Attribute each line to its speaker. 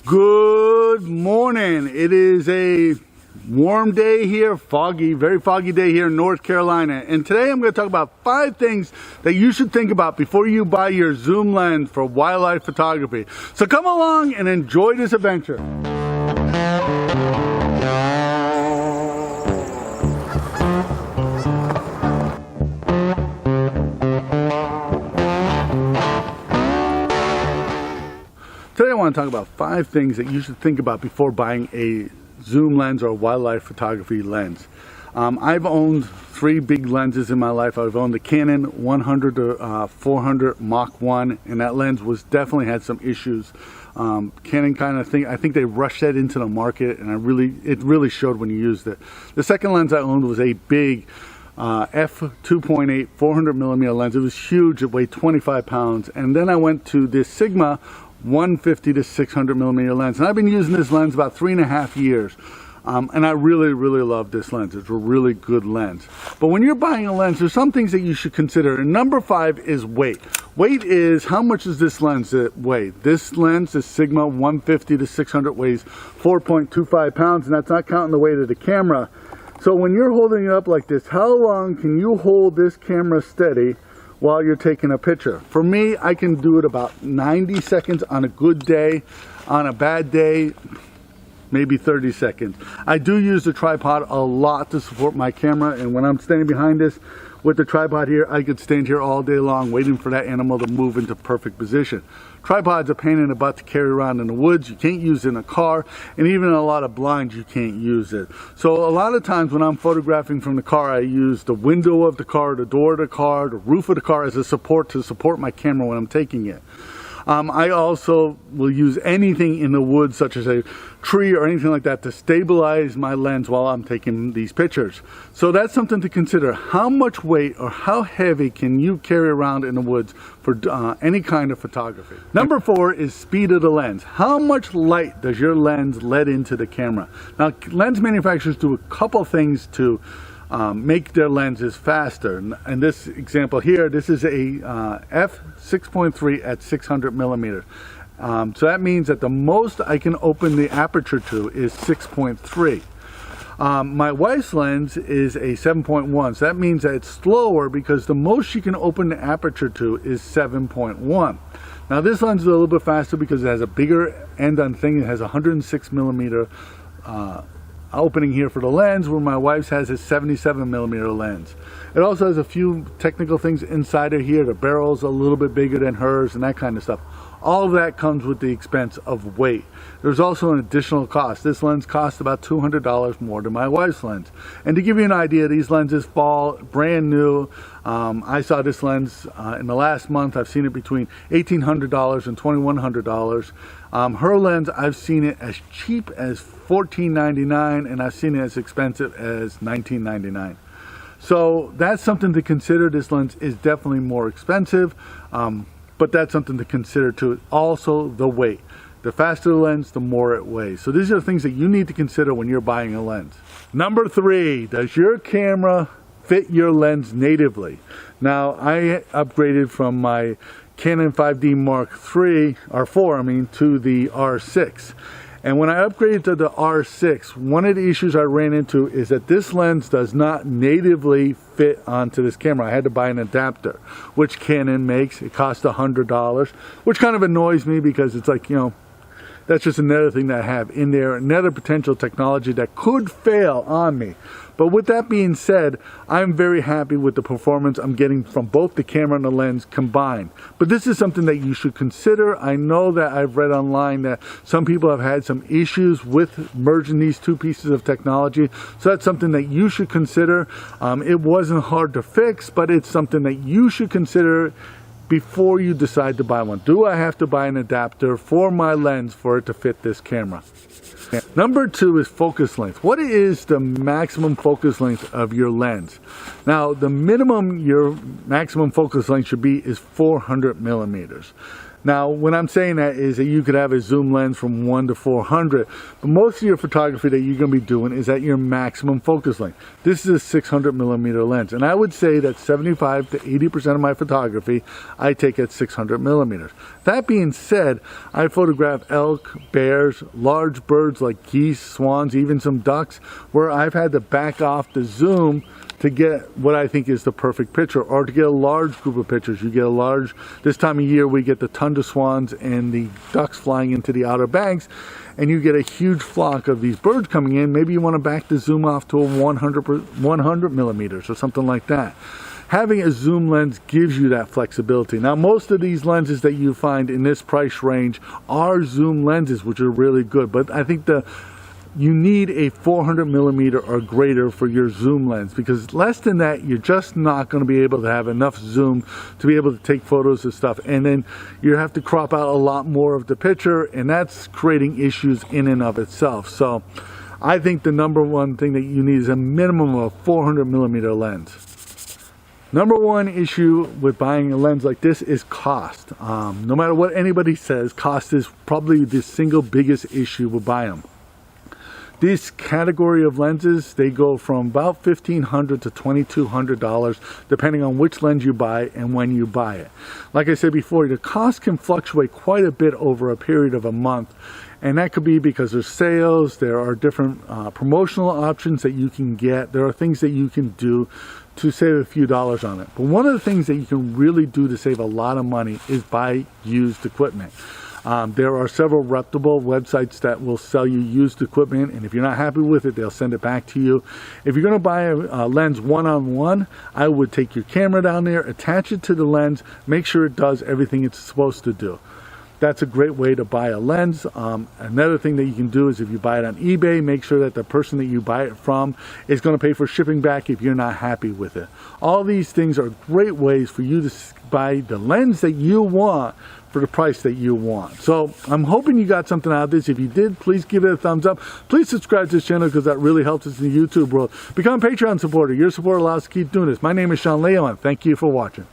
Speaker 1: Good morning. It is a warm day here, foggy, very foggy day here in North Carolina. And today I'm going to talk about 5 things that you should think about before you buy your zoom lens for wildlife photography. So come along and enjoy this adventure. Today I want to talk about 5 things that you should think about before buying a zoom lens or a wildlife photography lens. I've owned 3 big lenses in my life. I've owned the Canon 100 to 400 Mach 1, and that lens definitely had some issues. Canon I think they rushed that into the market, and it really showed when you used it. The second lens I owned was a big f2.8 400mm lens. It was huge. It weighed 25 pounds. And then I went to this Sigma 150 to 600mm lens, and I've been using this lens about 3.5 years, and I really love this lens. It's a really good lens. But when you're buying a lens, there's some things that you should consider, and number 5 is weight. Weight is, how much does this lens weigh? This lens, this Sigma 150 to 600, weighs 4.25 pounds, and that's not counting the weight of the camera. So when you're holding it up like this, how long can you hold this camera steady while you're taking a picture? For me, I can do it about 90 seconds on a good day. On a bad day, maybe 30 seconds. I do use the tripod a lot to support my camera, and when I'm standing behind this with the tripod here, I could stand here all day long waiting for that animal to move into perfect position. Tripod's a pain in the butt to carry around in the woods. You can't use it in a car, and even in a lot of blinds you can't use it. So a lot of times when I'm photographing from the car, I use the window of the car, the door of the car, the roof of the car as a support to support my camera when I'm taking it. I also will use anything in the woods, such as a tree or anything like that, to stabilize my lens while I'm taking these pictures. So that's something to consider. How much weight or how heavy can you carry around in the woods for any kind of photography? Number 4 is speed of the lens. How much light does your lens let into the camera? Now, lens manufacturers do a couple things to make their lenses faster. In this example here, this is a f6.3 at 600mm. So that means that the most I can open the aperture to is 6.3. My wife's lens is a 7.1, so that means that it's slower because the most she can open the aperture to is 7.1. Now this lens is a little bit faster because it has a bigger end on thing. It has a 106mm opening here for the lens, where my wife's has a 77mm lens. It also has a few technical things inside of here. The barrel's a little bit bigger than hers and that kind of stuff. All of that comes with the expense of weight. There's also an additional cost. This lens costs about $200 more than my wife's lens. And to give you an idea, these lenses fall brand new. I saw this lens in the last month. I've seen it between $1,800 and $2,100. Her lens, I've seen it as cheap as $14.99, and I've seen it as expensive as $19.99. So that's something to consider. This lens is definitely more expensive, but that's something to consider too. Also, the weight. The faster the lens, the more it weighs. So these are the things that you need to consider when you're buying a lens. Number 3, does your camera fit your lens natively? Now, I upgraded from my Canon 5D Mark III, or 4, to the R6. And when I upgraded to the R6, one of the issues I ran into is that this lens does not natively fit onto this camera. I had to buy an adapter, which Canon makes. It costs $100, which kind of annoys me because it's like, that's just another thing that I have in there, another potential technology that could fail on me. But with that being said, I'm very happy with the performance I'm getting from both the camera and the lens combined. But this is something that you should consider. I know that I've read online that some people have had some issues with merging these 2 pieces of technology. So that's something that you should consider. It wasn't hard to fix, but it's something that you should consider before you decide to buy one. Do I have to buy an adapter for my lens for it to fit this camera? Number 2 is focus length. What is the maximum focus length of your lens? Now, the minimum your maximum focus length should be is 400mm. Now, when I'm saying that is that you could have a zoom lens from 1 to 400, but most of your photography that you're going to be doing is at your maximum focus length. This is a 600 millimeter lens, and I would say that 75 to 80% of my photography I take at 600 millimeters. That being said, I photograph elk, bears, large birds like geese, swans, even some ducks, where I've had to back off the zoom to get what I think is the perfect picture, or to get a large group of pictures. You get a large, this time of year we get the tundra swans and the ducks flying into the Outer Banks, and you get a huge flock of these birds coming in. Maybe you want to back the zoom off to a 100 millimeters or something like that. Having a zoom lens gives you that flexibility. Now, most of these lenses that you find in this price range are zoom lenses, which are really good, but I think you need a 400 millimeter or greater for your zoom lens, because less than that you're just not going to be able to have enough zoom to be able to take photos of stuff, and then you have to crop out a lot more of the picture, and that's creating issues in and of itself. So I think the number one thing that you need is a minimum of 400 millimeter lens. Number one issue with buying a lens like this is cost. No matter what anybody says, cost is probably the single biggest issue with buying them. This category of lenses, they go from about $1,500 to $2,200 depending on which lens you buy and when you buy it. Like I said before, the cost can fluctuate quite a bit over a period of a month, and that could be because there's sales, there are different promotional options that you can get, there are things that you can do to save a few dollars on it. But one of the things that you can really do to save a lot of money is buy used equipment. There are several reputable websites that will sell you used equipment, and if you're not happy with it, they'll send it back to you. If you're going to buy a lens one-on-one, I would take your camera down there, attach it to the lens, make sure it does everything it's supposed to do. That's a great way to buy a lens. Another thing that you can do is if you buy it on eBay, make sure that the person that you buy it from is going to pay for shipping back if you're not happy with it. All these things are great ways for you to buy the lens that you want for the price that you want. So I'm hoping you got something out of this. If you did, please give it a thumbs up. Please subscribe to this channel because that really helps us in the YouTube world. Become a Patreon supporter. Your support allows us to keep doing this. My name is Leahy, and thank you for watching.